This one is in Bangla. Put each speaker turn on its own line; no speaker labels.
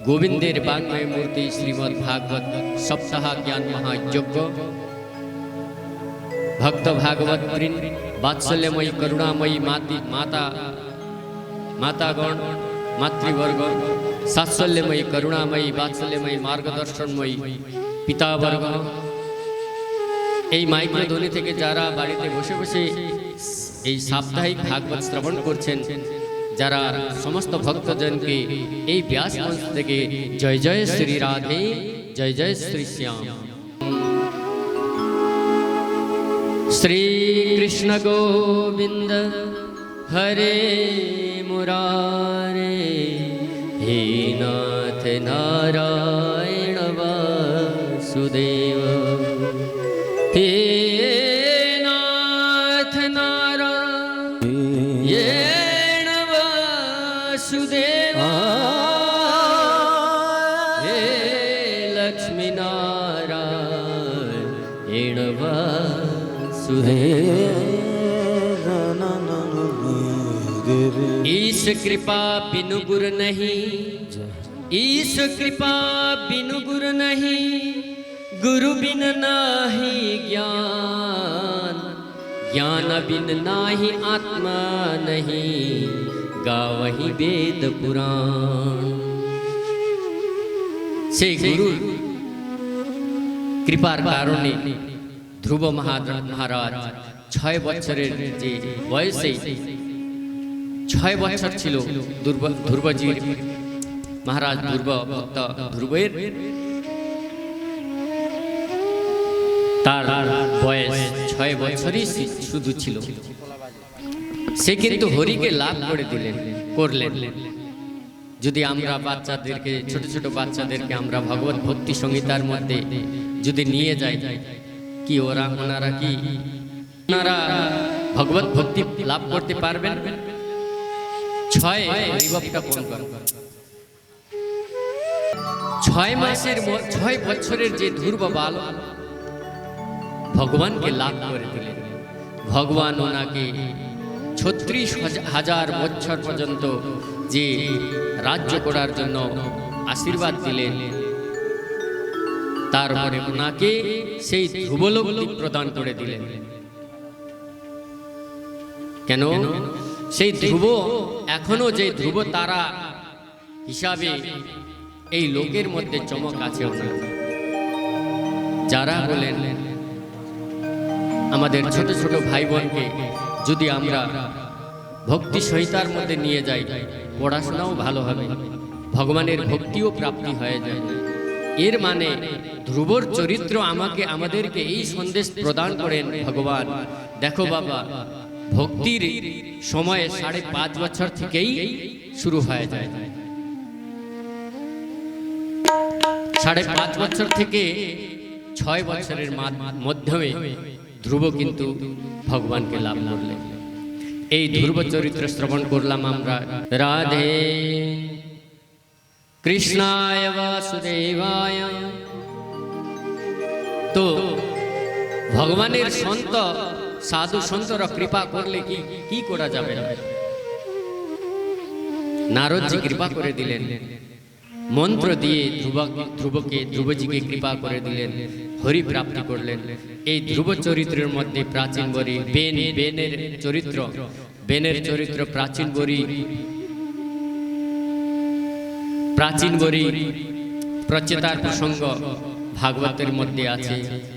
गोविंदेर वाङ्मय मूर्ति श्रीमद् भागवत सप्ताह ज्ञान महायज्ञ भक्त भागवत वृंद वात्सल्यमयी करुणामयी मातागण मातृवर्ग सात्सल्यमयी करुणामयी वात्सल्यमयी मार्गदर्शनमयी पितावर्ग এই মাইক্রোধ্বনি থেকে যারা বাড়িতে বসে বসে এই সাপ্তাহিক ভাগবত শ্রবণ করছেন, যারা সমস্ত ভক্তজনকে এই ব্যাস মঞ্চ থেকে জয় জয় শ্রী রাধে, জয় জয় শ্রী শ্যাম। শ্রী কৃষ্ণ গোবিন্দ হরে মুরারে, হে নাথ নারায়ণ বাসুদেব, हे नाथ नारायण वासुदेव, हे लक्ष्मी नारायण वासुदेव। ईश कृपा बिनु गुर नहीं, ईश कृपा बिनु गुर नहीं, गुरु बिन नाही ज्ञान, ज्ञान बिन नाही आत्मा नहीं, गावहि वेद पुराण। से गुरु कृपार कारणे ध्रुव महाराज 6 বছরের যে বয়সে 6 বছর ছিল ধ্রুবজির, মহারাজ ধ্রুব ভক্ত ধ্রুবের তার বয়স 6 বছরই শুধু ছিল। সে কিন্তু হরিকে লাভ করে করলেন। যদি আমরা বাচ্চাদেরকে, ছোট ছোট বাচ্চাদেরকে আমরা ভগবত ভক্তি সংহিতার মধ্যে যদি নিয়ে যাই, কি ওনারা ভগবত ভক্তি লাভ করতে পারবেন? 6 মাসের 6 বছরের যে ধ্রুব বালক ভগবান के लाभ করে দিলেন। ভগবান ওনাকে 36,000 বছর পর্যন্ত যে রাজ্য করার জন্য আশীর্বাদ দিলেন, তারপরে ওনাকে সেই ধ্রুবলোক প্রদান করে দিলেন। কেন? সেই ধ্রুব এখনো যে ধ্রুব তারা হিসাবে এই লোকের মধ্যে চমক আছে। ওনার যারা বলেন আমাদের ছোট ছোট ভাই বোনকে যদি আমরা ভক্তি সংহিতার মধ্যে নিয়ে যাই, পড়াশোনাও ভালো হবে, ভগবানের ভক্তিও প্রাপ্তি হয়ে যায়। এর মানে ধ্রুবর চরিত্র আমাদেরকে এই সন্দেশ প্রদান করেন ভগবান। দেখো বাবা, ভক্তির সময় 5.5 বছর থেকেই শুরু হয়ে যায়। 5.5 বছর থেকে 6 বছরের মধ্যে ধ্রুব কিন্তু ভগবানকে লাভ করলেন। এই ধ্রুব চরিত্র শ্রবণ করলাম আমরা। রাধে কৃষ্ণায় বাসুদেবায়। তো ভগবানের সাধু সন্তরা কৃপা করলে কি করা যাবে? নারদজি কৃপা করে দিলেন, মন্ত্র দিয়ে ধ্রুবজিকে কৃপা করে দিলেন, হরি প্রাপ্তি করলেন। এই ধ্রুব চরিত্রের মধ্যে প্রাচীন বরি বেনের চরিত্র প্রাচীন বরি প্রচেতার প্রসঙ্গ ভাগবতের মধ্যে আছে।